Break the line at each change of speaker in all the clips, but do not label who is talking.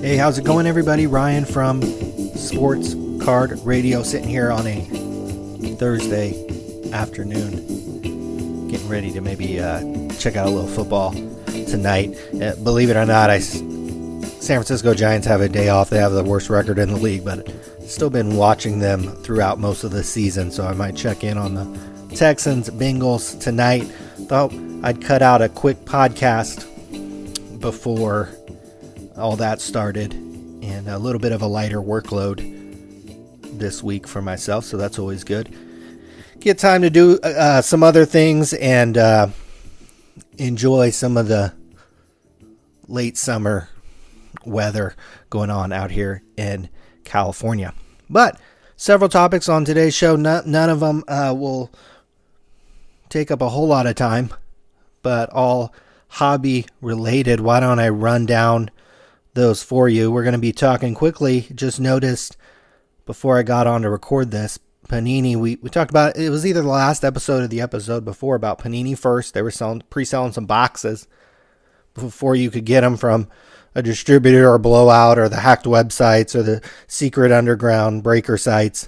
Hey, how's it going, everybody? Ryan from Sports Card Radio, sitting here on a Thursday afternoon, getting ready to maybe check out a little football tonight. Believe it or not, San Francisco Giants have a day off. They have the worst record in the league, but still been watching them throughout most of the season, so I might check in on the Texans, Bengals tonight. Thought I'd cut out a quick podcast before all that started, and a little bit of a lighter workload this week for myself, so that's always good. Get time to do some other things and enjoy some of the late summer weather going on out here in California. But several topics on today's show. None of them will take up a whole lot of time, but all hobby related. Why don't I run down those for you? We're going to be talking quickly. Just noticed before I got on to record this, Panini, we talked about, it was either the last episode or the episode before, about Panini First. They were pre-selling some boxes before you could get them from a distributor or blowout or the hacked websites or the secret underground breaker sites.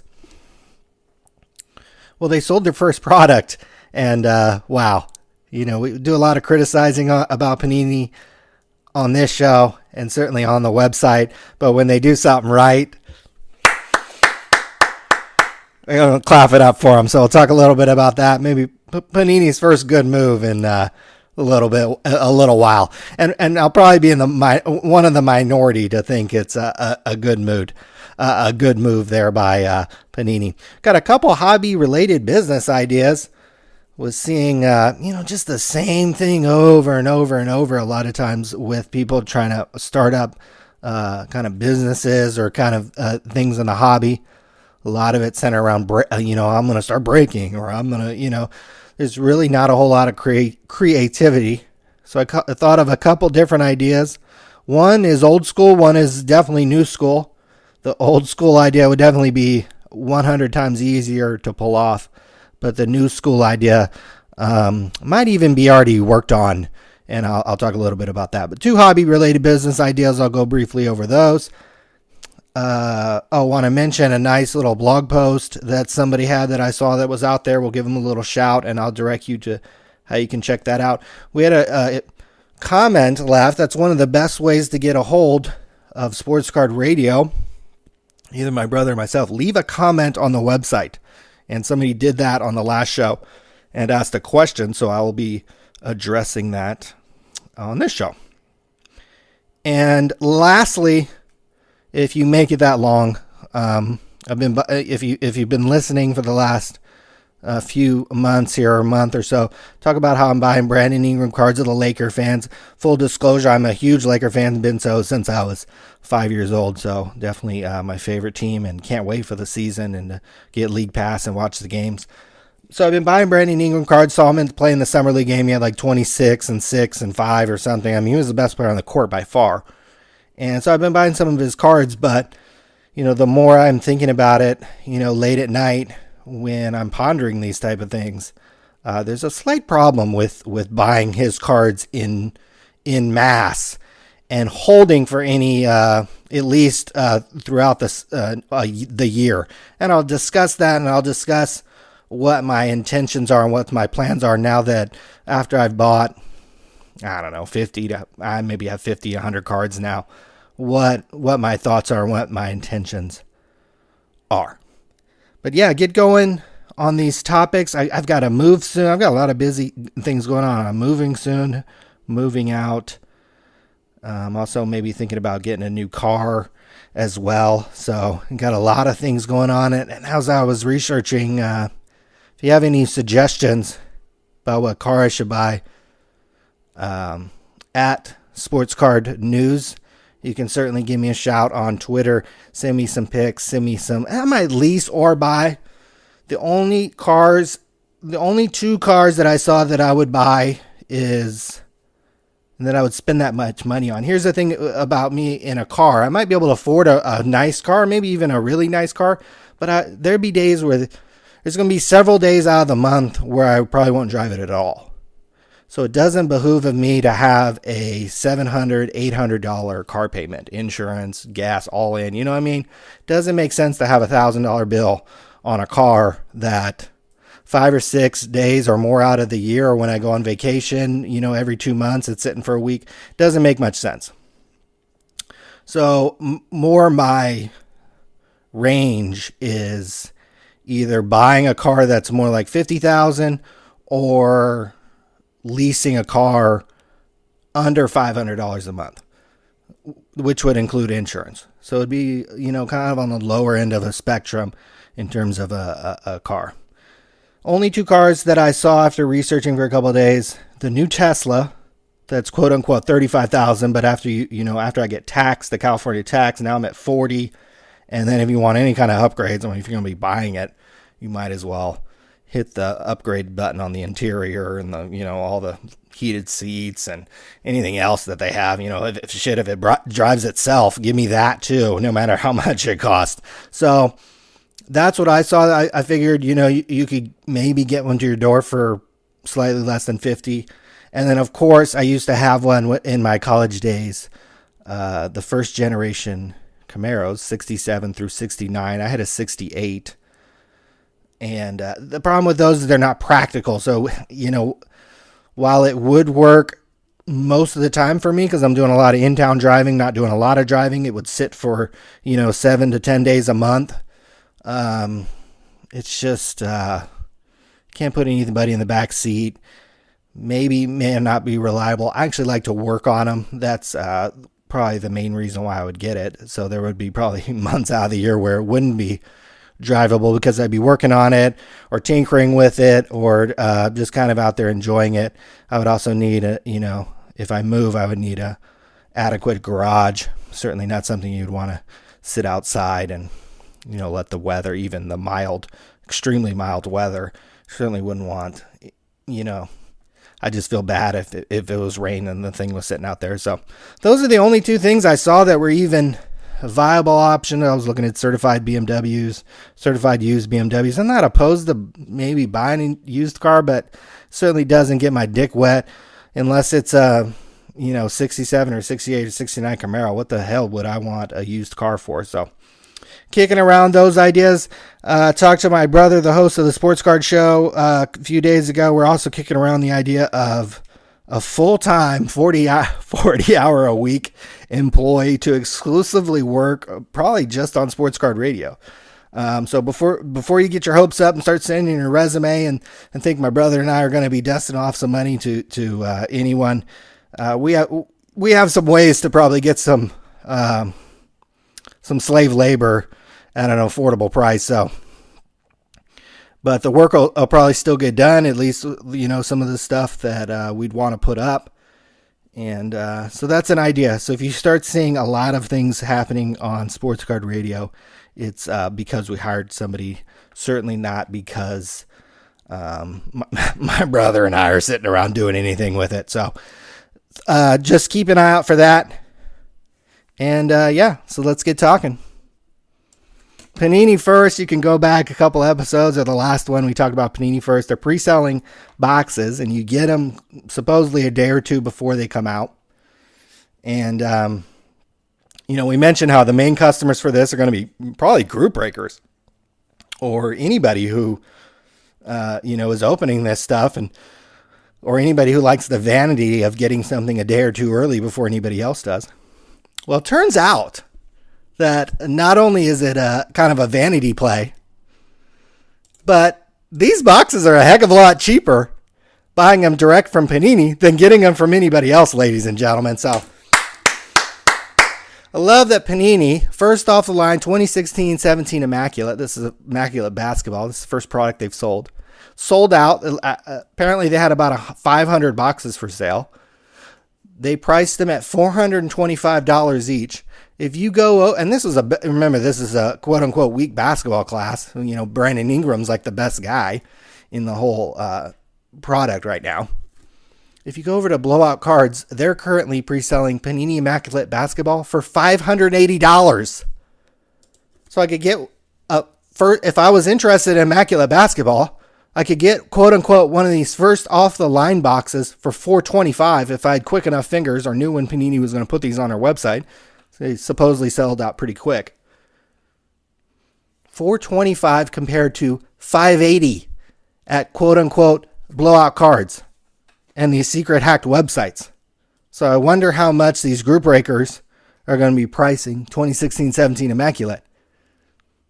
Well, they sold their first product, and wow. You know, we do a lot of criticizing about Panini on this show and certainly on the website, but when they do something right, we're going to clap it up for them. So we'll talk a little bit about that. Maybe Panini's first good move in a little while. And I'll probably be in one of the minority to think it's a good move. A good move there by Panini. Got a couple hobby related business ideas. Was seeing, just the same thing over and over and over a lot of times with people trying to start up kind of businesses or kind of things in the hobby. A lot of it centered around, I'm going to start breaking, or I'm going to, there's really not a whole lot of creativity. So I thought of a couple different ideas. One is old school. One is definitely new school. The old school idea would definitely be 100 times easier to pull off. But the new school idea might even be already worked on, and I'll talk a little bit about that. But two hobby-related business ideas, I'll go briefly over those. I want to mention a nice little blog post that somebody had that I saw that was out there. We'll give them a little shout, and I'll direct you to how you can check that out. We had a comment left. That's one of the best ways to get a hold of Sports Card Radio, either my brother or myself. Leave a comment on the website. And somebody did that on the last show and asked a question, so I will be addressing that on this show. And lastly, if you make it that long, if you've been listening for the last few months here, or a month or so, talk about how I'm buying Brandon Ingram cards of the Laker fans. Full disclosure, I'm a huge Laker fan, been so since I was 5 years old, so definitely my favorite team, and can't wait for the season and to get League Pass and watch the games. So I've been buying Brandon Ingram cards. Saw him playing the summer league game. He had like 26 and 6 and 5 or something. I mean, he was the best player on the court by far. And so I've been buying some of his cards, but the more I'm thinking about it, late at night when I'm pondering these type of things, there's a slight problem with buying his cards in mass and holding for any, at least throughout the year. And I'll discuss that, and I'll discuss what my intentions are and what my plans are now that after I've bought, 50 to, I maybe have 50, 100 cards now, what my thoughts are and what my intentions are. But yeah, get going on these topics. I've got to move soon. I've got a lot of busy things going on. I'm moving soon, moving out. I'm also maybe thinking about getting a new car as well. So got a lot of things going on. And as I was researching, if you have any suggestions about what car I should buy, at Sports Card News, you can certainly give me a shout on Twitter. Send me some pics. Send me some. I might lease or buy. The only two cars that I saw that I would buy is, and that I would spend that much money on. Here's the thing about me in a car. I might be able to afford a nice car, maybe even a really nice car, but there'd be days where there's going to be several days out of the month where I probably won't drive it at all. So it doesn't behoove of me to have a $700, $800 car payment, insurance, gas, all in. You know what I mean? It doesn't make sense to have a $1,000 bill on a car that 5 or 6 days or more out of the year, or when I go on vacation, every 2 months, it's sitting for a week. Doesn't make much sense. So more my range is either buying a car that's more like $50,000 or leasing a car under $500 a month, which would include insurance. So it'd be, kind of on the lower end of a spectrum in terms of a car. Only 2 cars that I saw after researching for a couple of days: the new Tesla, that's quote unquote $35,000, but after I get taxed, the California tax, now I'm at 40. And then if you want any kind of upgrades, if you're going to be buying it, you might as well hit the upgrade button on the interior and all the heated seats and anything else that they have. If it drives itself, give me that too, no matter how much it costs. So that's what I saw. I figured, you could maybe get one to your door for slightly less than 50. And then of course I used to have one in my college days, the first generation Camaros, 67 through 69. I had a 68. And the problem with those is they're not practical. So, while it would work most of the time for me, because I'm doing a lot of in-town driving, not doing a lot of driving, it would sit for, 7 to 10 days a month. It's just, can't put anybody in the back seat. May not be reliable. I actually like to work on them. That's probably the main reason why I would get it. So there would be probably months out of the year where it wouldn't be drivable because I'd be working on it or tinkering with it or just kind of out there enjoying it. I would also need if I move, I would need a adequate garage. Certainly not something you'd want to sit outside and, let the weather, even the extremely mild weather, certainly wouldn't want, I just feel bad if it was rain and the thing was sitting out there. So those are the only 2 things I saw that were even a viable option. I was looking at certified used BMWs. I'm not opposed to maybe buying a used car, but certainly doesn't get my dick wet unless it's a, 67 or 68 or 69 Camaro. What the hell would I want a used car for? So kicking around those ideas. Talked to my brother, the host of the Sports Card Show, a few days ago. We're also kicking around the idea of a full-time 40-hour a week employee to exclusively work probably just on Sports Card Radio. So before you get your hopes up and start sending your resume and think my brother and I are going to be dusting off some money to anyone, we have some ways to probably get some slave labor at an affordable price. So, but the work will probably still get done, at least, some of the stuff that we'd want to put up. And so that's an idea. So if you start seeing a lot of things happening on Sports Card Radio, it's because we hired somebody, certainly not because my brother and I are sitting around doing anything with it. So just keep an eye out for that. And so let's get talking. Panini First, you can go back a couple episodes, or the last one we talked about Panini First. They're pre-selling boxes, and you get them supposedly a day or 2 before they come out. And, we mentioned how the main customers for this are going to be probably group breakers or anybody who, is opening this stuff, or anybody who likes the vanity of getting something a day or 2 early before anybody else does. Well, it turns out that not only is it a kind of a vanity play, but these boxes are a heck of a lot cheaper buying them direct from Panini than getting them from anybody else, ladies and gentlemen. So I love that Panini, first off the line, 2016-17 Immaculate. This is Immaculate Basketball. This is the first product they've sold. Sold out. Apparently they had about 500 boxes for sale. They priced them at $425 each. If you go, and this is a quote unquote weak basketball class. Brandon Ingram's like the best guy in the whole product right now. If you go over to Blowout Cards, they're currently pre-selling Panini Immaculate Basketball for $580. So I could get if I was interested in Immaculate Basketball, I could get, quote unquote, one of these first off the line boxes for $4.25 if I had quick enough fingers or knew when Panini was going to put these on their website. They supposedly sold out pretty quick. $4.25 compared to $5.80 at, quote unquote, blowout cards and these secret hacked websites. So I wonder how much these group breakers are going to be pricing 2016-17 Immaculate.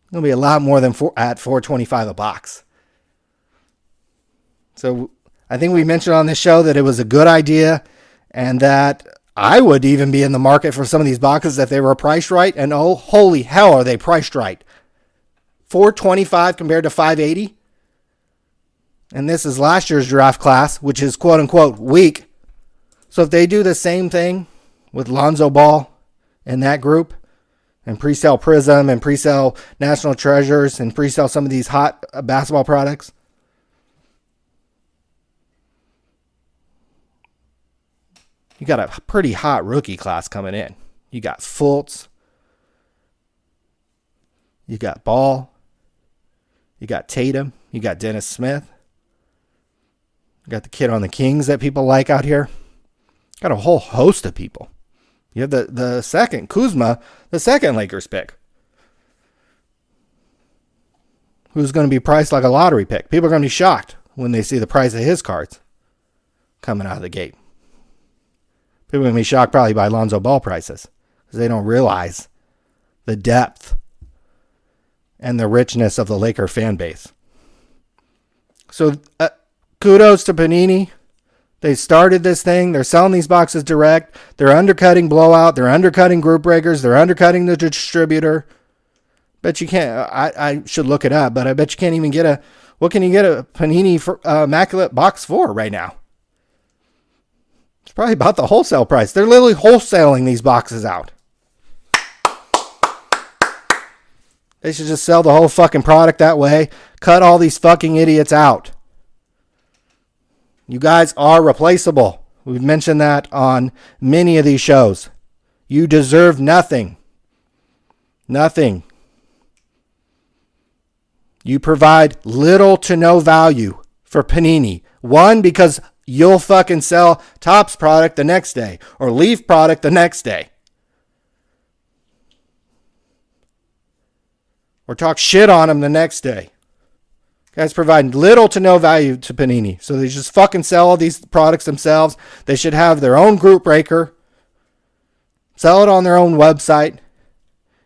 It's going to be a lot more than at $4.25 a box. So I think we mentioned on this show that it was a good idea and that I would even be in the market for some of these boxes if they were priced right. And oh, holy hell, are they priced right? $4.25 compared to $5.80. And this is last year's draft class, which is quote unquote weak. So if they do the same thing with Lonzo Ball and that group, and pre-sell Prism and pre-sell National Treasures and pre-sell some of these hot basketball products, you got a pretty hot rookie class coming in. You got Fultz. You got Ball. You got Tatum. You got Dennis Smith. You got the kid on the Kings that people like out here. Got a whole host of people. You have the second, Kuzma, the second Lakers pick, who's going to be priced like a lottery pick. People are going to be shocked when they see the price of his cards coming out of the gate. People are going to be shocked probably by Lonzo Ball prices because they don't realize the depth and the richness of the Laker fan base. So kudos to Panini. They started this thing. They're selling these boxes direct. They're undercutting Blowout. They're undercutting Group Breakers. They're undercutting the distributor. Bet you can't. I should look it up, but I bet you can't even get what can you get a Panini for, Immaculate box for right now? It's probably about the wholesale price. They're literally wholesaling these boxes out. They should just sell the whole fucking product that way. Cut all these fucking idiots out. You guys are replaceable. We've mentioned that on many of these shows. You deserve nothing. Nothing. You provide little to no value for Panini. One, because you'll fucking sell Topps product the next day or Leaf product the next day. Or talk shit on them the next day. Guys provide little to no value to Panini. So they just fucking sell all these products themselves. They should have their own group breaker. Sell it on their own website.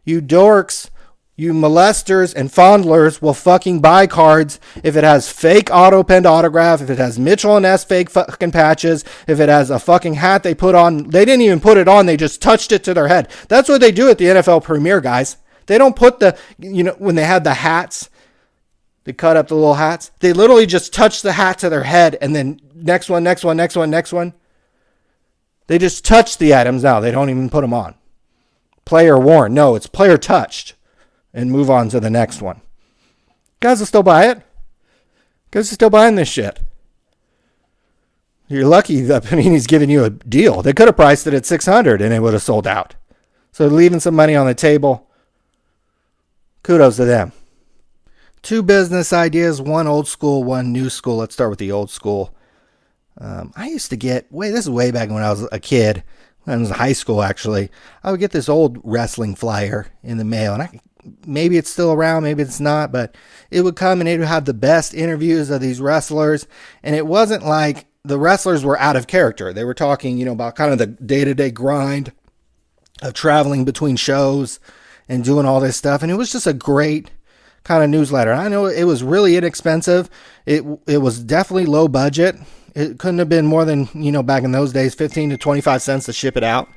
You dorks, you molesters and fondlers will fucking buy cards if it has fake auto-penned autograph, if it has Mitchell and S fake fucking patches, if it has a fucking hat they put on. They didn't even put it on. They just touched it to their head. That's what they do at the NFL Premier, guys. They don't put when they had the hats, they cut up the little hats. They literally just touch the hat to their head and then next one. They just touch the items now. They don't even put them on. Player worn. No, it's player touched. And move on to the next one. Guys will still buy it. Guys are still buying this shit. You're lucky that Panini's giving you a deal. They could have priced it at $600 and it would have sold out. So leaving some money on the table. Kudos to them. Two business ideas, one old school, one new school. Let's start with the old school. I used to get, this is way back when I was a kid, when I was in high school actually, I would get this old wrestling flyer in the mail, and maybe it's still around, maybe it's not, but it would come and it would have the best interviews of these wrestlers, and it wasn't like the wrestlers were out of character. They were talking, about kind of the day-to-day grind of traveling between shows and doing all this stuff, and it was just a great kind of newsletter. I know it was really inexpensive. It was definitely low budget. It couldn't have been more than, back in those days, 15 to 25 cents to ship it out.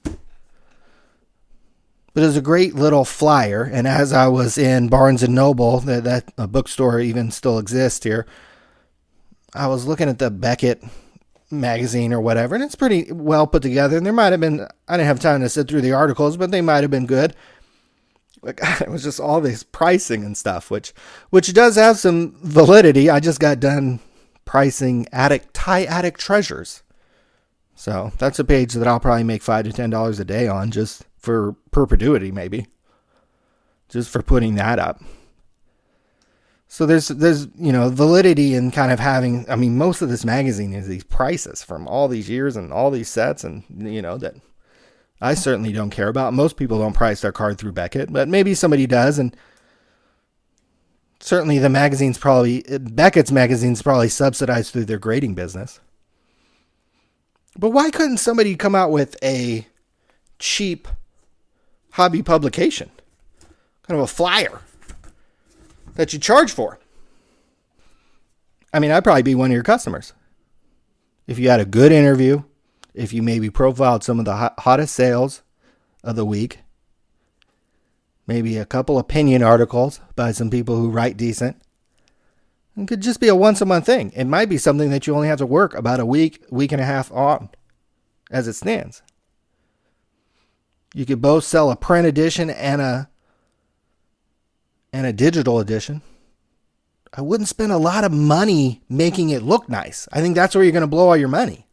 But it was a great little flyer. And as I was in Barnes & Noble, that a bookstore even still exists here, I was looking at the Beckett magazine or whatever, and it's pretty well put together. And there might have been, I didn't have time to sit through the articles, but they might have been good. It was just all this pricing and stuff, which does have some validity. I just got done pricing Thai attic treasures. So that's a page that I'll probably make $5 to $10 a day on, just for perpetuity, maybe. Just for putting that up. So there's validity in kind of having. I mean, most of this magazine is these prices from all these years and all these sets, and that I certainly don't care about. Most people don't price their card through Beckett, but maybe somebody does, and certainly Beckett's magazine's probably subsidized through their grading business. But why couldn't somebody come out with a cheap hobby publication? Kind of a flyer that you charge for. I mean, I'd probably be one of your customers. If you had a good interview, if you maybe profiled some of the hottest sales of the week, maybe a couple opinion articles by some people who write decent. It could just be a once a month thing. It might be something that you only have to work about a week and a half on as it stands. You could both sell a print edition and a digital edition. I wouldn't spend a lot of money making it look nice. I think that's where you're going to blow all your money.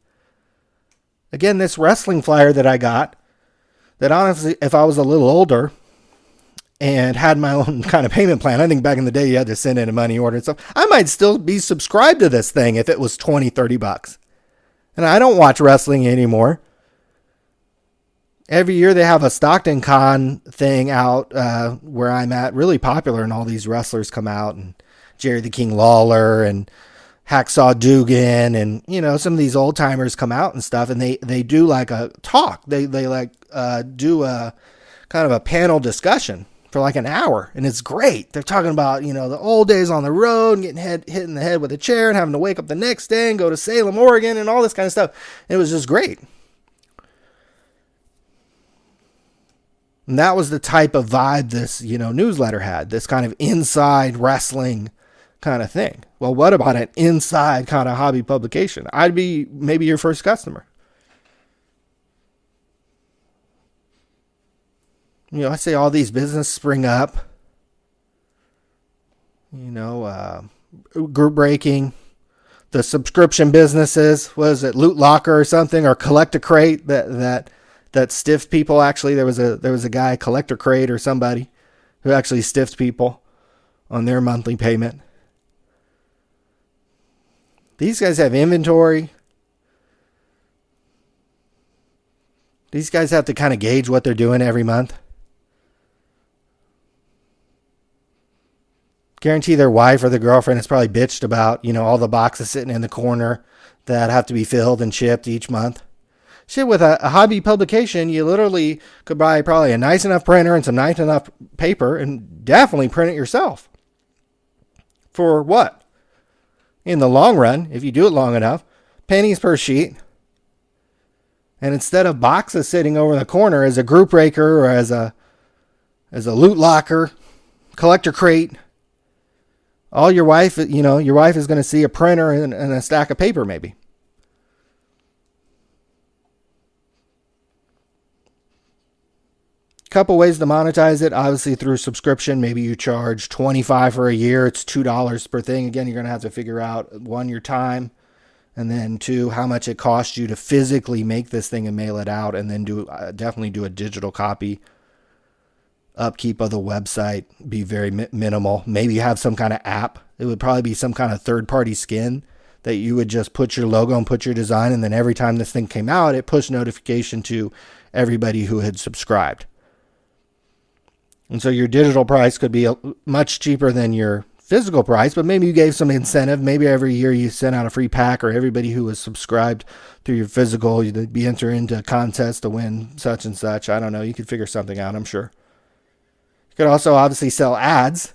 Again, this wrestling flyer that I got, that honestly, if I was a little older and had my own kind of payment plan, I think back in the day you had to send in a money order and stuff, I might still be subscribed to this thing if it was $20-$30. And I don't watch wrestling anymore. Every year they have a Stockton Con thing out where I'm at, really popular, and all these wrestlers come out, and Jerry the King Lawler and Hacksaw Dugan, and some of these old timers come out and stuff, and they do like a talk. They do a kind of a panel discussion for like an hour, and it's great. They're talking about the old days on the road and getting hit in the head with a chair and having to wake up the next day and go to Salem, Oregon, and all this kind of stuff. It was just great. And that was the type of vibe this newsletter had, this kind of inside wrestling kind of thing. Well, what about an inside kind of hobby publication? I'd be maybe your first customer. I say all these businesses spring up, group breaking, the subscription businesses, was it Loot Locker or something, or Collect a Crate that stiffed people. Actually, there was a guy, Collector Crate or somebody, who actually stiffed people on their monthly payment. These guys have inventory. These guys have to kind of gauge what they're doing every month. Guarantee their wife or their girlfriend has probably bitched about, all the boxes sitting in the corner that have to be filled and shipped each month. Shit, with a hobby publication, you literally could buy probably a nice enough printer and some nice enough paper and definitely print it yourself. For what? In the long run, if you do it long enough, pennies per sheet. And instead of boxes sitting over in the corner as a group breaker or as a Loot Locker, Collector Crate, all your wife is going to see a printer and a stack of paper maybe. Couple ways to monetize it, obviously through subscription. Maybe you charge $25 for a year. It's $2 per thing. Again, you're going to have to figure out, one, your time, and then two, how much it costs you to physically make this thing and mail it out, and then definitely do a digital copy. Upkeep of the website be very minimal. Maybe you have some kind of app. It would probably be some kind of third-party skin that you would just put your logo and put your design, and then every time this thing came out, it pushed notification to everybody who had subscribed. And so your digital price could be much cheaper than your physical price, but maybe you gave some incentive. Maybe every year you sent out a free pack, or everybody who was subscribed through your physical, you'd be entered into a contest to win such and such. I don't know. You could figure something out, I'm sure. You could also obviously sell ads.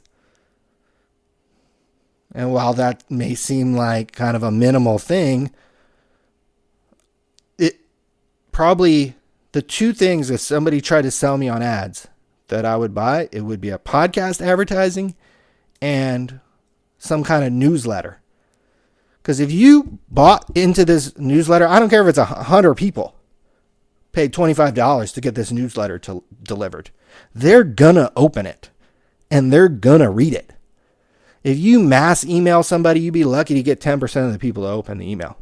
And while that may seem like kind of a minimal thing, it probably, the two things, if somebody tried to sell me on ads that I would buy, it would be a podcast advertising and some kind of newsletter. Because if you bought into this newsletter, I don't care if it's 100 people paid $25 to get this newsletter delivered. They're gonna open it and they're gonna read it. If you mass email somebody, you'd be lucky to get 10% of the people to open the email.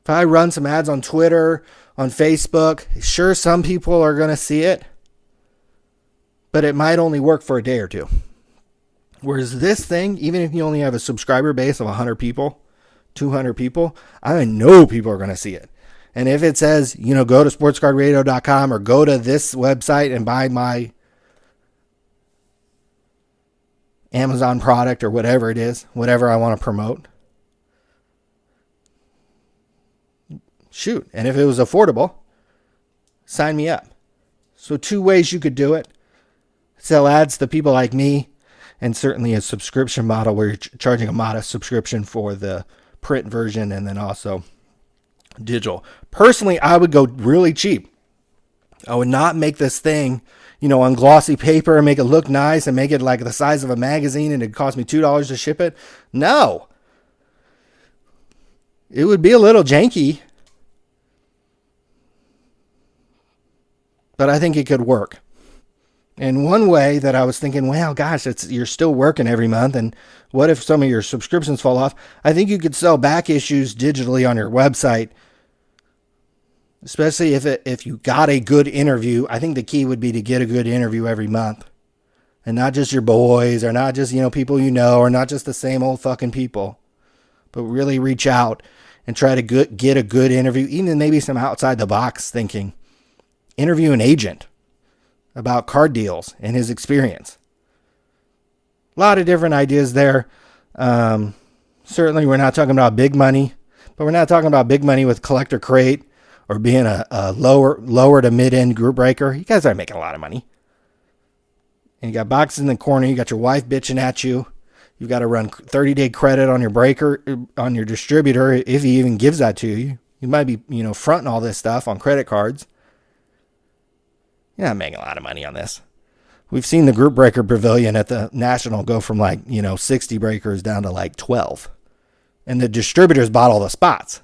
If I run some ads on Twitter, on Facebook, sure, some people are going to see it. but it might only work for a day or two. Whereas this thing, even if you only have a subscriber base of 100 people, 200 people, I know people are going to see it. And if it says, go to sportscardradio.com or go to this website and buy my Amazon product or whatever it is, whatever I want to promote, shoot. And if it was affordable, sign me up. So 2 ways you could do it. Sell ads to people like me, and certainly a subscription model where you're charging a modest subscription for the print version and then also digital. Personally, I would go really cheap. I would not make this thing, on glossy paper and make it look nice and make it like the size of a magazine and it'd cost me $2 to ship it. No. It would be a little janky, but I think it could work. And one way that I was thinking, well, gosh, you're still working every month, and what if some of your subscriptions fall off? I think you could sell back issues digitally on your website, especially if you got a good interview. I think the key would be to get a good interview every month, and not just your boys, or not just people or not just the same old fucking people, but really reach out and try to get a good interview, even maybe some outside the box thinking. Interview an agent about card deals and his experience. A lot of different ideas there. Certainly we're not talking about big money, but we're not talking about big money with Collector Crate or being a lower to mid-end group breaker. You guys aren't making a lot of money. And you got boxes in the corner. You got your wife bitching at you. You've got to run 30-day credit on your breaker, on your distributor, if he even gives that to you. You might be, fronting all this stuff on credit cards. You're not making a lot of money on this. We've seen the group breaker pavilion at the National go from 60 breakers down to 12. And the distributors bought all the spots.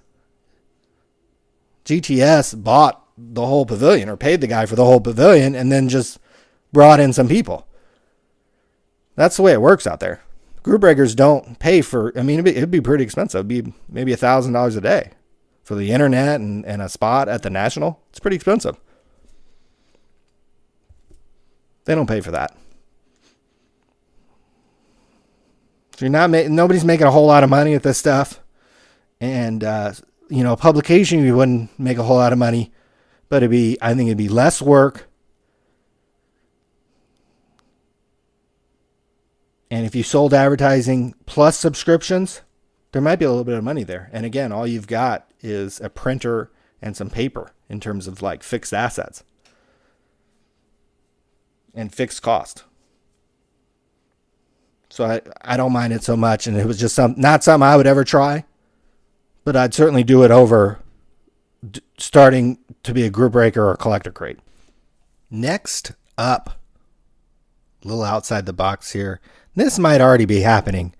GTS bought the whole pavilion or paid the guy for the whole pavilion and then just brought in some people. That's the way it works out there. Group breakers don't pay for, it'd be pretty expensive. It'd be maybe $1,000 a day for the internet and a spot at the National. It's pretty expensive. They don't pay for that. So nobody's making a whole lot of money at this stuff. And, publication, you wouldn't make a whole lot of money, but I think it'd be less work. And if you sold advertising plus subscriptions, there might be a little bit of money there. And again, all you've got is a printer and some paper in terms of fixed assets and fixed cost. So I don't mind it so much. And it was just not something I would ever try, but I'd certainly do it over starting to be a group breaker or a Collector Crate. Next up, a little outside the box here. This might already be happening.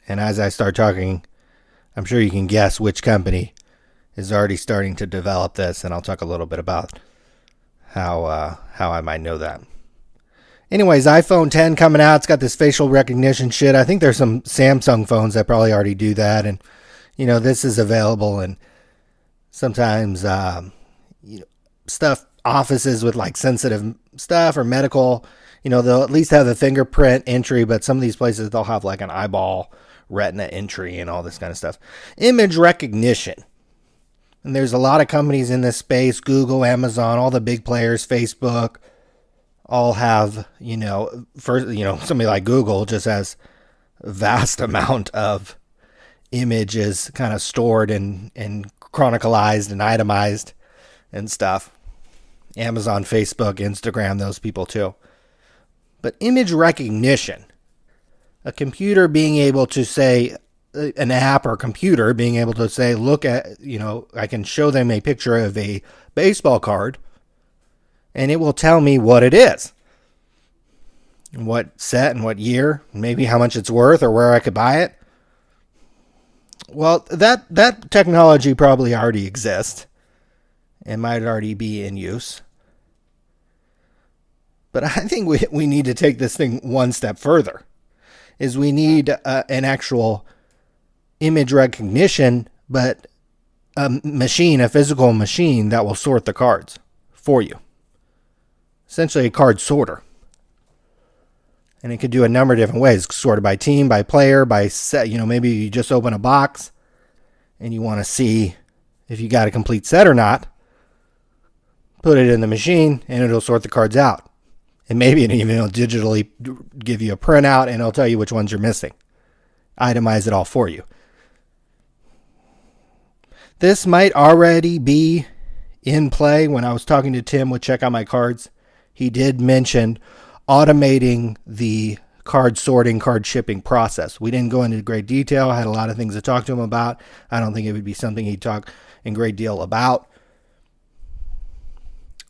And as I start talking, I'm sure you can guess which company is already starting to develop this. And I'll talk a little bit about how I might know that. Anyways, iPhone 10 coming out. It's got this facial recognition shit. I think there's some Samsung phones that probably already do that. And, this is available. And sometimes, stuff, offices with sensitive stuff or medical, they'll at least have the fingerprint entry. But some of these places, they'll have an eyeball retina entry and all this kind of stuff. Image recognition. And there's a lot of companies in this space, Google, Amazon, all the big players, Facebook, all have, somebody like Google just has a vast amount of images kind of stored and chronicalized and itemized and stuff. Amazon, Facebook, Instagram, those people too. But image recognition, a computer being able to say, an app or computer being able to say, look at, I can show them a picture of a baseball card and it will tell me what it is, what set and what year, maybe how much it's worth or where I could buy it. Well, that technology probably already exists and might already be in use. But I think we need to take this thing one step further, is we need an actual image recognition, but a physical machine that will sort the cards for you. essentially a card sorter. And it could do a number of different ways. Sorted by team, by player, by set. Maybe you just open a box and you want to see if you got a complete set or not. Put it in the machine and it'll sort the cards out. And maybe it even will digitally give you a printout and it'll tell you which ones you're missing. Itemize it all for you. This might already be in play. When I was talking to Tim with Check Out My Cards, he did mention automating the card sorting, card shipping process. We didn't go into great detail. I had a lot of things to talk to him about. I don't think it would be something he'd talk in great deal about.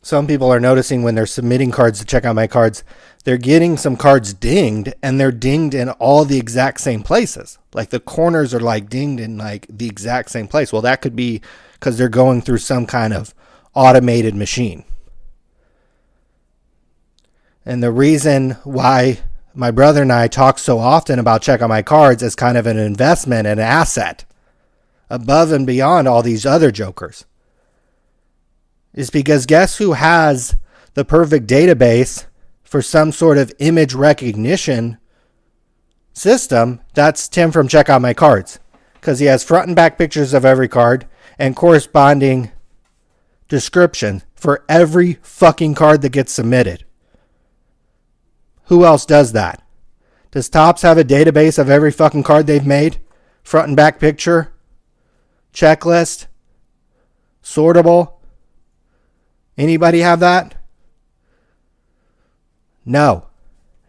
Some people are noticing when they're submitting cards to Check Out My Cards, they're getting some cards dinged, and they're dinged in all the exact same places. Like the corners are like dinged in like the exact same place. Well, that could be because they're going through some kind of automated machine. And the reason why my brother and I talk so often about Check Out My Cards as kind of an investment and an asset above and beyond all these other jokers is because guess who has the perfect database for some sort of image recognition system? That's Tim from Check Out My Cards, because he has front and back pictures of every card and corresponding description for every fucking card that gets submitted. Who else does that? Does Topps have a database of every fucking card they've made? Front and back picture? Checklist? Sortable? Anybody have that? No.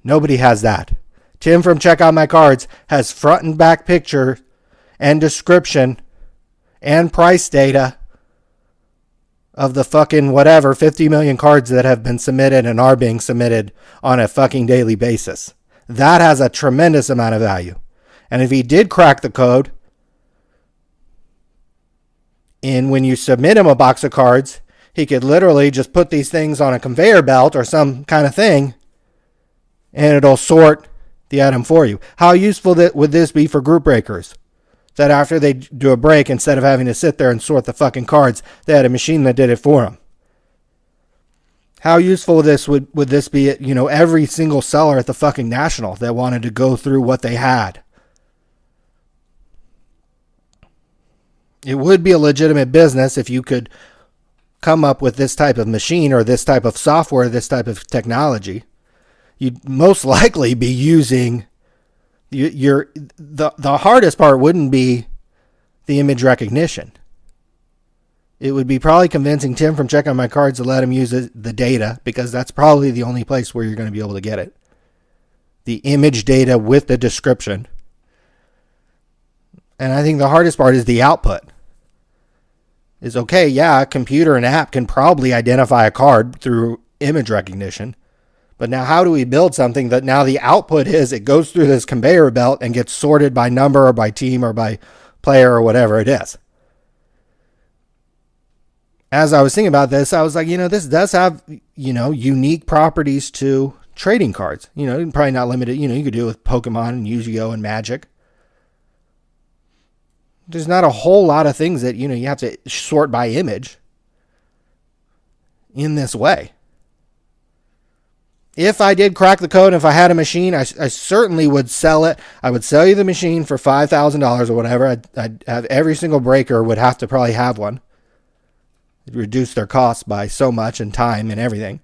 Nobody has that. Tim from Check Out My Cards has front and back picture and description and price data of the fucking whatever 50 million cards that have been submitted and are being submitted on a fucking daily basis. That has a tremendous amount of value. And if he did crack the code, and when you submit him a box of cards, he could literally just put these things on a conveyor belt or some kind of thing, and it'll sort the item for you. How useful would this be for group breakers? That after they do a break, instead of having to sit there and sort the fucking cards, they had a machine that did it for them. How useful would this be at, every single seller at the fucking National that wanted to go through what they had? It would be a legitimate business if you could come up with this type of machine or this type of software, this type of technology. You'd most likely be using the hardest part wouldn't be the image recognition. It would be probably convincing Tim from Check Out My Cards to let him use the data, because that's probably the only place where you're going to be able to get it. The image data with the description. And I think the hardest part is the output. Is okay, yeah, a computer and app can probably identify a card through image recognition. But now how do we build something that now the output is it goes through this conveyor belt and gets sorted by number or by team or by player or whatever it is? As I was thinking about this, I was like, this does have, unique properties to trading cards. Probably not limited. You could do it with Pokemon and Yu-Gi-Oh! And Magic. There's not a whole lot of things that, you have to sort by image in this way. If I did crack the code, if I had a machine, I certainly would sell it. I would sell you the machine for $5,000 or whatever. I'd have every single breaker would have to probably have one. It'd reduce their costs by so much and time and everything.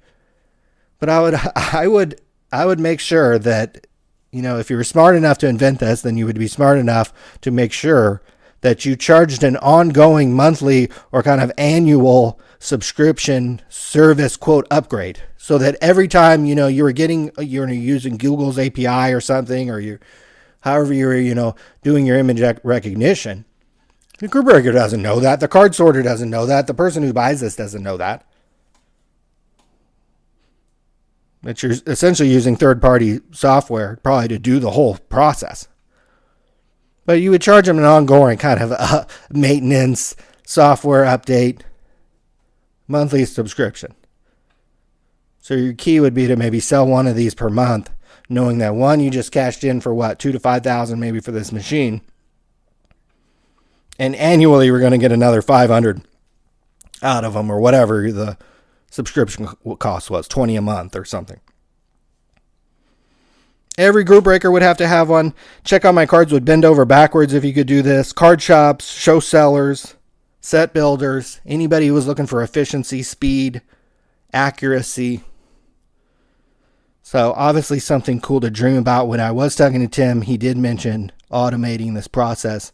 But I would make sure that, if you were smart enough to invent this, then you would be smart enough to make sure that you charged an ongoing monthly or kind of annual subscription service quote upgrade, so that every time you're using Google's API or something, or however you're doing your image recognition, the group breaker doesn't know that, the card sorter doesn't know that, the person who buys this doesn't know that. That you're essentially using third-party software probably to do the whole process. But you would charge them an ongoing kind of maintenance, software update, monthly subscription. So your key would be to maybe sell one of these per month, knowing that one, you just cashed in for $2,000 to $5,000 maybe for this machine. And annually, we're going to get another $500 out of them, or whatever the subscription cost was, 20 a month or something. Every group breaker would have to have one. Check Out My Cards would bend over backwards if you could do this. Card shops, show sellers, set builders, anybody who was looking for efficiency, speed, accuracy. So obviously something cool to dream about. When I was talking to Tim, he did mention automating this process.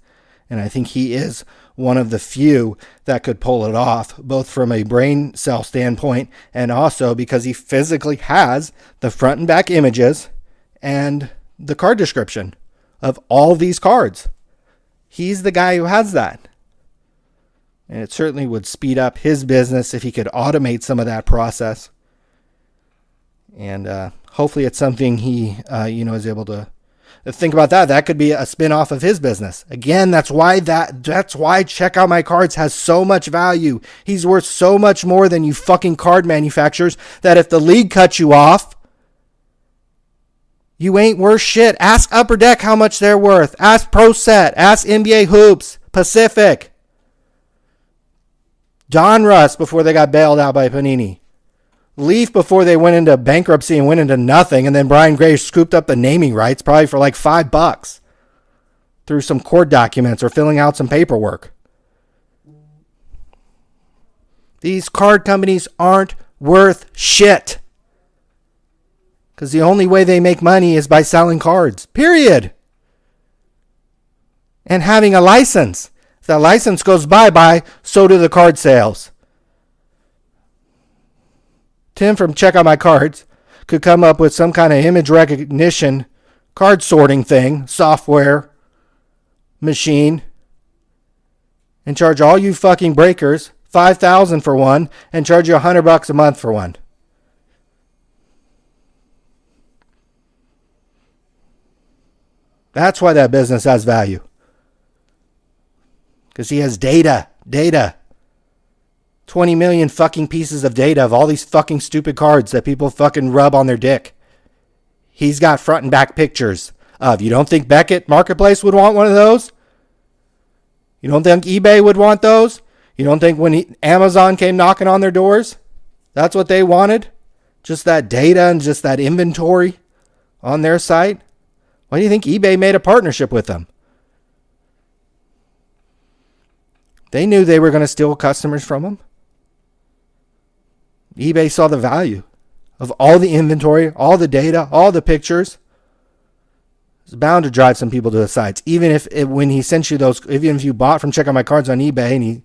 And I think he is one of the few that could pull it off, both from a brain cell standpoint and also because he physically has the front and back images and the card description of all these cards. He's the guy who has that. And it certainly would speed up his business if he could automate some of that process. And hopefully it's something he is able to think about. That could be a spin-off of his business. Again, that's why Check Out My Cards has so much value. He's worth so much more than you fucking card manufacturers, that if the league cuts you off, you ain't worth shit. Ask Upper Deck how much they're worth. Ask Pro Set. Ask NBA Hoops. Pacific. Donruss before they got bailed out by Panini. Leaf before they went into bankruptcy and went into nothing, and then Brian Gray scooped up the naming rights probably for like $5 through some court documents or filling out some paperwork. These card companies aren't worth shit. Because the only way they make money is by selling cards. Period. And having a license. If that license goes bye-bye, so do the card sales. Tim from Check Out My Cards could come up with some kind of image recognition card sorting thing, software, machine, and charge all you fucking breakers $5,000 for one and charge you $100 a month for one. That's why that business has value. Because he has data. 20 million fucking pieces of data of all these fucking stupid cards that people fucking rub on their dick. He's got front and back pictures of. You don't think Beckett Marketplace would want one of those? You don't think eBay would want those? You don't think when Amazon came knocking on their doors, that's what they wanted? Just that data and just that inventory on their site? Why do you think eBay made a partnership with them? They knew they were going to steal customers from them. eBay saw the value of all the inventory, all the data, all the pictures. It's bound to drive some people to the sites. Even if when he sent you those, even if you bought from Check Out My Cards on eBay and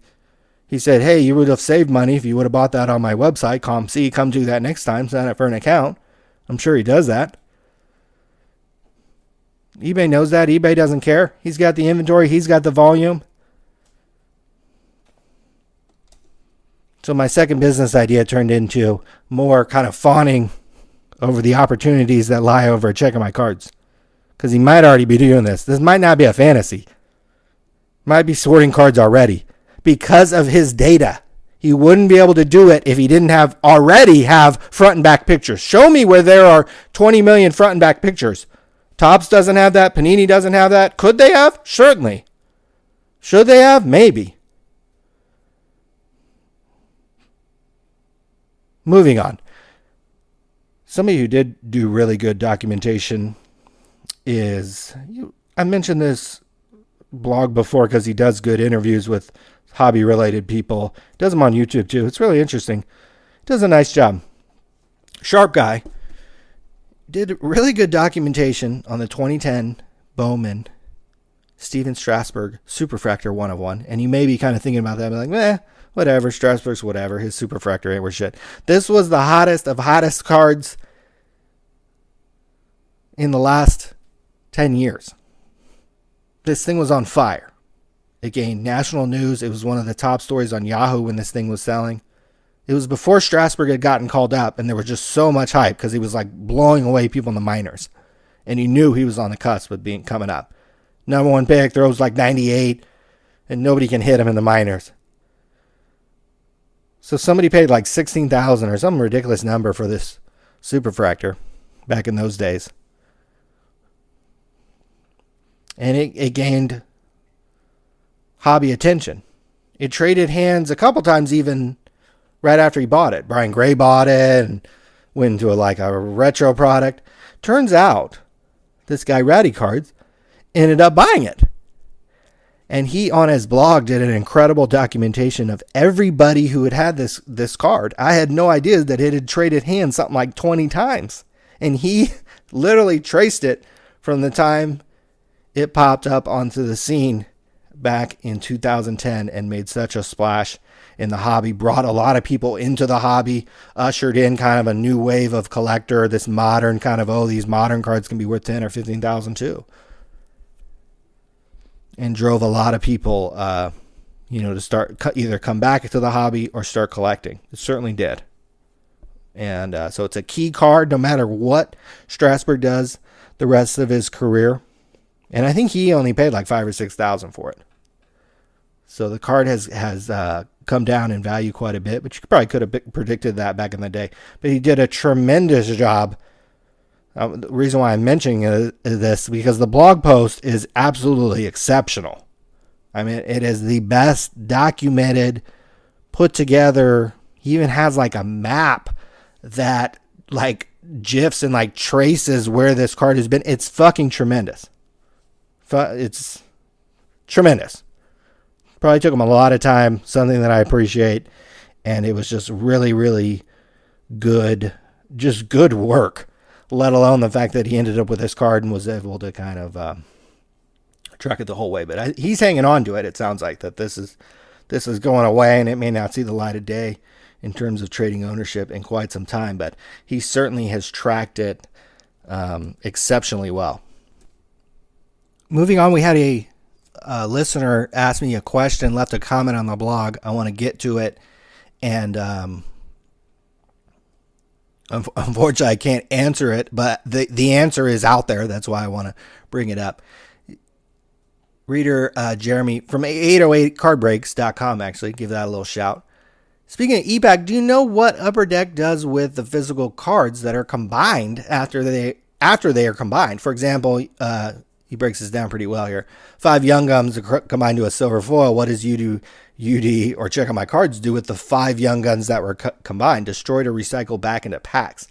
he said, hey, you would have saved money if you would have bought that on my website, come do that next time, sign up for an account. I'm sure he does that. eBay knows that. eBay doesn't care. He's got the inventory. He's got the volume. So my second business idea turned into more kind of fawning over the opportunities that lie over at Check Out My Cards. Because he might already be doing this. This might not be a fantasy. Might be sorting cards already. Because of his data. He wouldn't be able to do it if he didn't already have front and back pictures. Show me where there are 20 million front and back pictures. Topps doesn't have that. Panini doesn't have that. Could they have? Certainly. Should they have? Maybe. Moving on. Somebody who did do really good documentation is, I mentioned this blog before because he does good interviews with hobby-related people. Does them on YouTube too. It's really interesting. Does a nice job. Sharp guy. Did really good documentation on the 2010 Bowman Steven Strasburg Superfractor 1 of 1. And you may be kind of thinking about that. Like, whatever. Strasburg's whatever. His Superfractor ain't worth shit. This was the hottest of hottest cards in the last 10 years. This thing was on fire. It gained national news. It was one of the top stories on Yahoo when this thing was selling. It was before Strasburg had gotten called up, and there was just so much hype because he was like blowing away people in the minors. And you knew he was on the cusp of coming up. Number one pick, throws like 98, and nobody can hit him in the minors. So somebody paid like $16,000 or some ridiculous number for this Superfractor back in those days. And it gained hobby attention. It traded hands a couple times even right after he bought it. Brian Gray bought it and went into a retro product. Turns out this guy, Ratty Cards, ended up buying it. And he, on his blog, did an incredible documentation of everybody who had this card. I had no idea that it had traded hands something like 20 times. And he literally traced it from the time it popped up onto the scene back in 2010 and made such a splash in the hobby, brought a lot of people into the hobby, ushered in kind of a new wave of collector, this modern kind of, these modern cards can be worth 10 or 15,000 too. And drove a lot of people, to start either come back to the hobby or start collecting. It certainly did. And so it's a key card no matter what Strasburg does the rest of his career. And I think he only paid like $5,000 or $6,000 for it. So the card has come down in value quite a bit, but you probably could have predicted that back in the day. But he did a tremendous job. The reason why I'm mentioning this because the blog post is absolutely exceptional. I mean, it is the best documented, put together. He even has like a map that like GIFs and like traces where this card has been. It's fucking tremendous. It's tremendous. Probably took him a lot of time, something that I appreciate. And it was just really, really good, just good work. Let alone the fact that he ended up with this card and was able to kind of track it the whole way. But he's hanging on to it. It sounds like that this is going away, and it may not see the light of day in terms of trading ownership in quite some time. But he certainly has tracked it exceptionally well. Moving on, we had a listener ask me a question, left a comment on the blog. I want to get to it, and unfortunately, I can't answer it, but the answer is out there. That's why I want to bring it up. Reader Jeremy from 808cardbreaks.com, actually, give that a little shout. Speaking of ePack, do you know what Upper Deck does with the physical cards that are combined after they are combined? For example, he breaks this down pretty well here. 5 Young Guns combined to a silver foil. What does UD or Check On My Cards do with the 5 Young Guns that were combined, destroyed or recycled back into packs?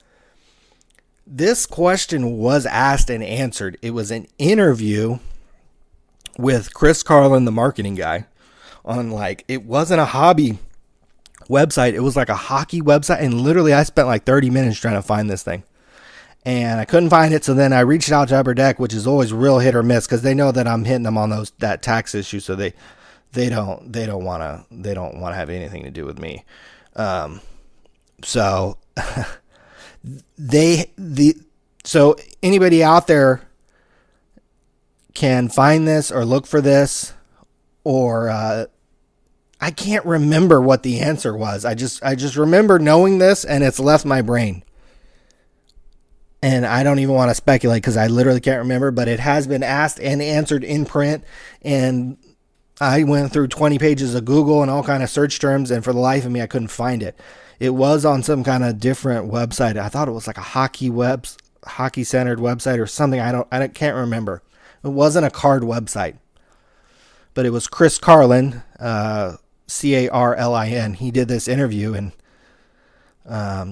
This question was asked and answered. It was an interview with Chris Carlin, the marketing guy, on it wasn't a hobby website. It was like a hockey website. And literally I spent like 30 minutes trying to find this thing. And I couldn't find it. So then I reached out to Upper Deck, which is always real hit or miss because they know that I'm hitting them on that tax issue. So they don't want to have anything to do with me. So so anybody out there can find this or look for this, or I can't remember what the answer was. I just remember knowing this and it's left my brain. And I don't even want to speculate because I literally can't remember, but it has been asked and answered in print. And I went through 20 pages of Google and all kind of search terms, and for the life of me, I couldn't find it. It was on some kind of different website. I thought it was like a hockey-centered website or something. I can't remember. It wasn't a card website, but it was Chris Carlin, Carlin. He did this interview and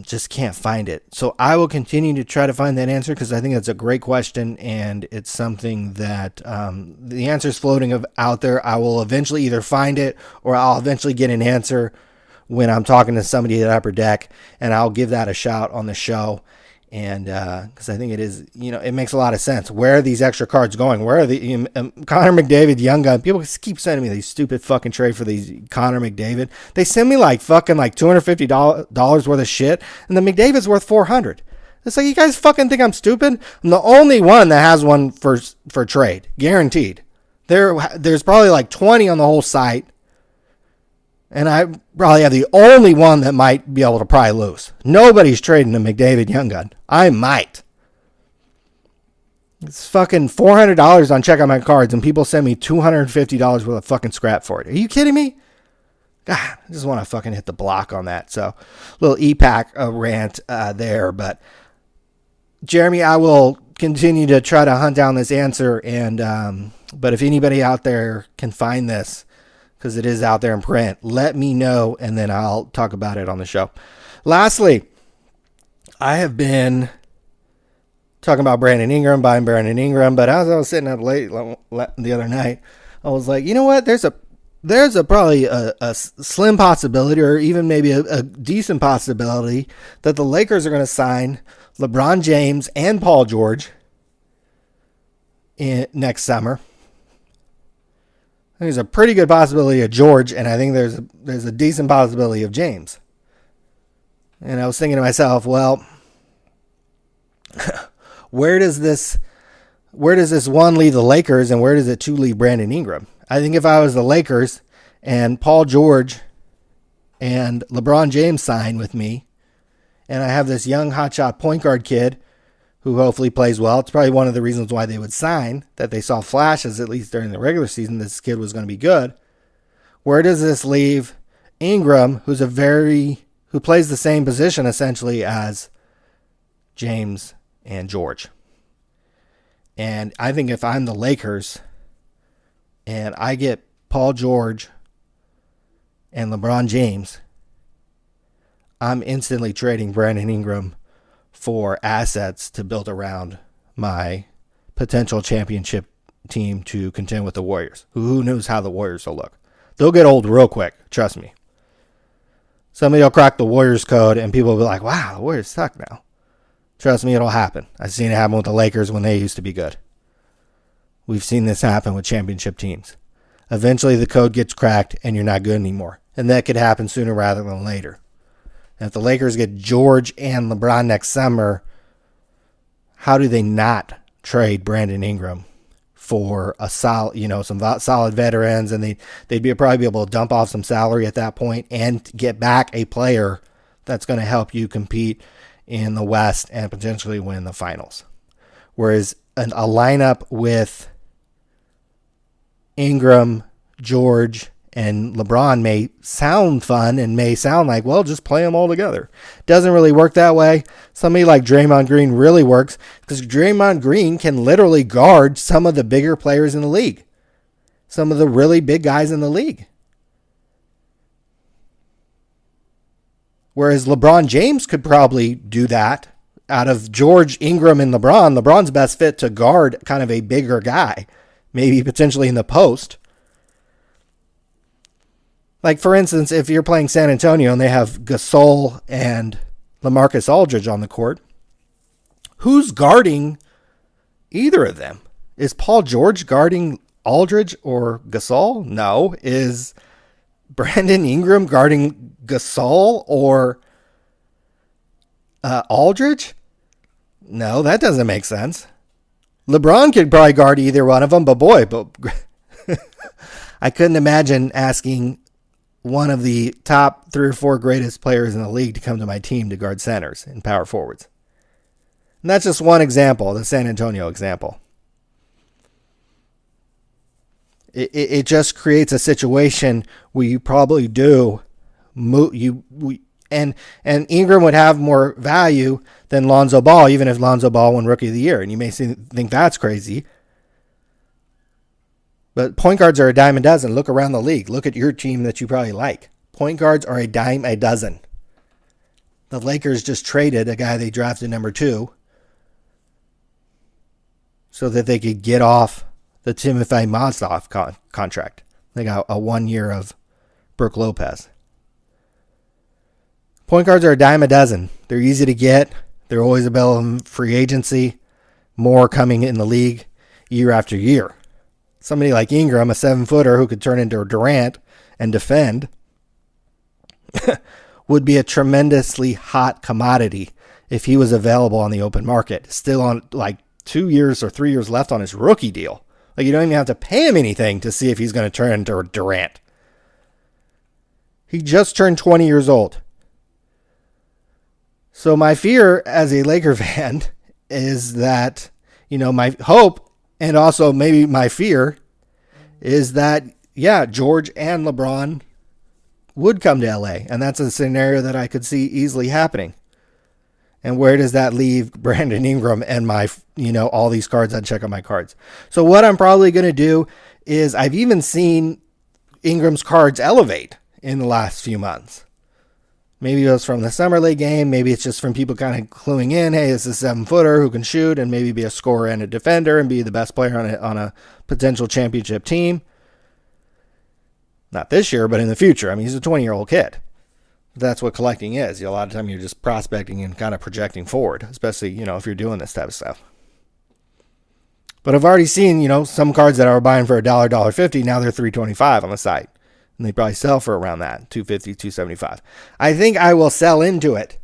just can't find it. So I will continue to try to find that answer because I think that's a great question, and it's something that the answer is floating out there. I will eventually either find it or I'll eventually get an answer when I'm talking to somebody at Upper Deck, and I'll give that a shout on the show. And because I think it is, it makes a lot of sense. Where are these extra cards going? Where are the Connor McDavid Young Gun? People keep sending me these stupid fucking trade for these Connor McDavid. They send me fucking $250 worth of shit, and the McDavid's worth $400. It's like, you guys fucking think I'm stupid? I'm the only one that has one for trade, guaranteed. There's probably 20 on the whole site. And I probably have the only one that might be able to pry loose. Nobody's trading a McDavid Young Gun. I might. It's fucking $400 on Check On My Cards, and people send me $250 worth of fucking scrap for it. Are you kidding me? God, I just want to fucking hit the block on that. So, little ePack rant there. But, Jeremy, I will continue to try to hunt down this answer. And but if anybody out there can find this, because it is out there in print. Let me know, and then I'll talk about it on the show. Lastly, I have been talking about Brandon Ingram, buying Brandon Ingram, but as I was sitting up late the other night, I was like, you know what? There's probably a slim possibility, or even maybe a decent possibility, that the Lakers are going to sign LeBron James and Paul George next summer. There's a pretty good possibility of George, and I think there's a decent possibility of James. And I was thinking to myself, well, where does this one leave the Lakers, and where does it two leave Brandon Ingram? I think if I was the Lakers and Paul George and LeBron James sign with me, and I have this young hotshot point guard kid who hopefully plays well. It's probably one of the reasons why they would sign, that they saw flashes, at least during the regular season, this kid was going to be good. Where does this leave Ingram, who plays the same position essentially as James and George? And I think if I'm the Lakers and I get Paul George and LeBron James, I'm instantly trading Brandon Ingram for assets to build around my potential championship team to contend with the Warriors. Who knows how the Warriors will look? They'll get old real quick, trust me. Somebody will crack the Warriors code and people will be like, wow, the Warriors suck now. Trust me, it'll happen. I've seen it happen with the Lakers when they used to be good. We've seen this happen with championship teams. Eventually the code gets cracked and you're not good anymore. And that could happen sooner rather than later. And if the Lakers get George and LeBron next summer, how do they not trade Brandon Ingram for a solid, some solid veterans, and they'd probably be able to dump off some salary at that point and get back a player that's going to help you compete in the West and potentially win the finals. Whereas a lineup with Ingram, George, and LeBron may sound fun and may sound like, well, just play them all together. Doesn't really work that way. Somebody like Draymond Green really works, because Draymond Green can literally guard some of the bigger players in the league. Some of the really big guys in the league. Whereas LeBron James could probably do that. Out of George, Ingram, and LeBron's best fit to guard kind of a bigger guy. Maybe potentially in the post. Like, for instance, if you're playing San Antonio and they have Gasol and LaMarcus Aldridge on the court, who's guarding either of them? Is Paul George guarding Aldridge or Gasol? No. Is Brandon Ingram guarding Gasol or Aldridge? No, that doesn't make sense. LeBron could probably guard either one of them, but I couldn't imagine asking one of the top 3 or 4 greatest players in the league to come to my team to guard centers and power forwards. And that's just one example, the San Antonio example. It just creates a situation where you probably do and Ingram would have more value than Lonzo Ball, even if Lonzo Ball won Rookie of the Year. And you may think that's crazy. But point guards are a dime a dozen. Look around the league. Look at your team that you probably like. Point guards are a dime a dozen. The Lakers just traded a guy they drafted number 2 so that they could get off the Timothy Mozgov contract. They got a 1 year of Brook Lopez. Point guards are a dime a dozen. They're easy to get. They're always available in free agency. More coming in the league year after year. Somebody like Ingram, a 7-footer who could turn into a Durant and defend, would be a tremendously hot commodity if he was available on the open market. Still on like 2 years or 3 years left on his rookie deal. Like, you don't even have to pay him anything to see if he's going to turn into a Durant. He just turned 20 years old. So my fear as a Laker fan is that, my hope and also maybe my fear is that, George and LeBron would come to LA. And that's a scenario that I could see easily happening. And where does that leave Brandon Ingram and my, all these cards? I'd check on my cards. So what I'm probably going to do is I've even seen Ingram's cards elevate in the last few months. Maybe it was from the Summer League game. Maybe it's just from people kind of cluing in, hey, this is a 7-footer who can shoot and maybe be a scorer and a defender and be the best player on a potential championship team. Not this year, but in the future. I mean, he's a 20-year-old kid. That's what collecting is. A lot of time you're just prospecting and kind of projecting forward, especially, if you're doing this type of stuff. But I've already seen, some cards that I were buying for $1, $1.50, now they're $3.25 on the site. And they probably sell for around that, $2.50, $2.75. I think I will sell into it.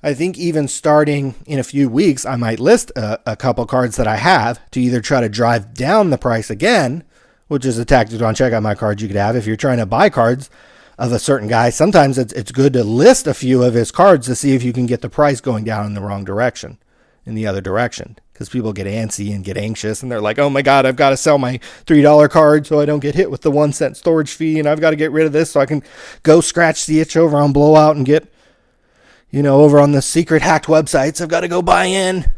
I think even starting in a few weeks, I might list a couple cards that I have to either try to drive down the price again, which is a tactic on Check Out My Cards you could have. If you're trying to buy cards of a certain guy, sometimes it's good to list a few of his cards to see if you can get the price going down in the wrong direction, in the other direction. Because people get antsy and get anxious, and they're like, oh my God, I've got to sell my $3 card so I don't get hit with the 1-cent storage fee, and I've got to get rid of this so I can go scratch the itch over on Blowout and get, over on the secret hacked websites. I've got to go buy in.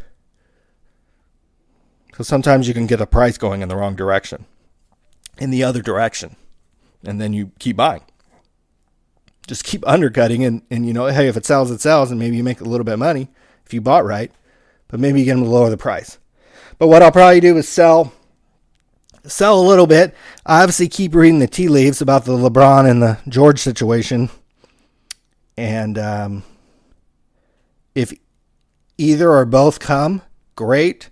So sometimes you can get the price going in the wrong direction, in the other direction, and then you keep buying. Just keep undercutting, and hey, if it sells, it sells, and maybe you make a little bit of money if you bought right. But maybe you get them to lower the price. But what I'll probably do is sell a little bit. I obviously keep reading the tea leaves about the LeBron and the George situation. And if either or both come, great.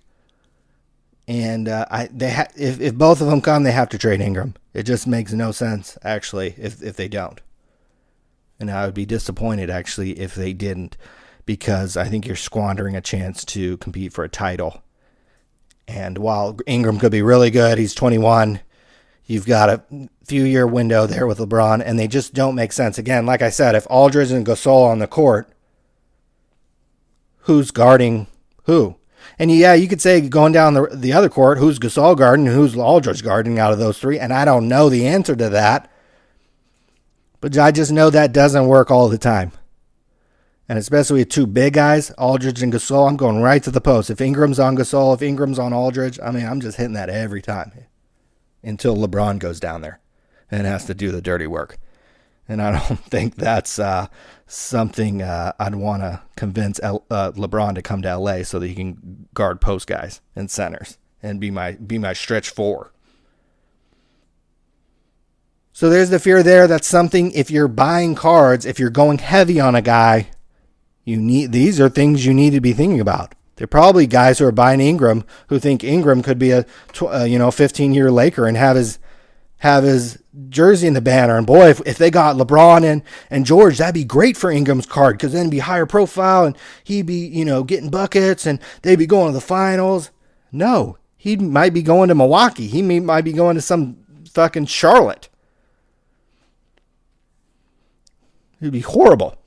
And if both of them come, they have to trade Ingram. It just makes no sense, actually, if they don't. And I would be disappointed, actually, if they didn't. Because I think you're squandering a chance to compete for a title. And while Ingram could be really good, he's 21. You've got a few-year window there with LeBron, and they just don't make sense. Again, like I said, if Aldridge and Gasol on the court, who's guarding who? And yeah, you could say going down the other court, who's Gasol guarding and who's Aldridge guarding out of those three? And I don't know the answer to that. But I just know that doesn't work all the time. And especially with two big guys, Aldridge and Gasol, I'm going right to the post. If Ingram's on Gasol, if Ingram's on Aldridge, I'm just hitting that every time until LeBron goes down there and has to do the dirty work. And I don't think that's something I'd want to convince LeBron to come to LA so that he can guard post guys and centers and be my stretch four. So there's the fear there. That's something, if you're buying cards, if you're going heavy on a guy, these are things you need to be thinking about. They're probably guys who are buying Ingram who think Ingram could be a 15-year Laker and have his jersey in the banner. And boy, if they got LeBron and George, that'd be great for Ingram's card because then it'd be higher profile and he'd be getting buckets and they'd be going to the finals. No, he might be going to Milwaukee. He might be going to some fucking Charlotte. It'd be horrible.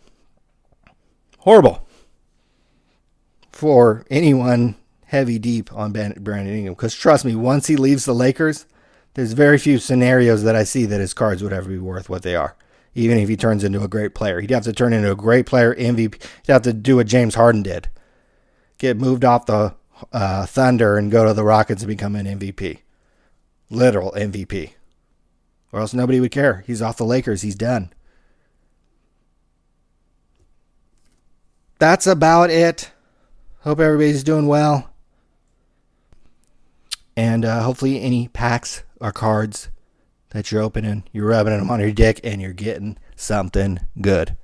Horrible for anyone heavy deep on Brandon Ingram. Because trust me, once he leaves the Lakers, there's very few scenarios that I see that his cards would ever be worth what they are. Even if he turns into a great player. He'd have to turn into a great player, MVP. He'd have to do what James Harden did. Get moved off the Thunder and go to the Rockets and become an MVP. Literal MVP. Or else nobody would care. He's off the Lakers. He's done. That's about it. Hope everybody's doing well. And hopefully any packs or cards that you're opening, you're rubbing them on your dick and you're getting something good.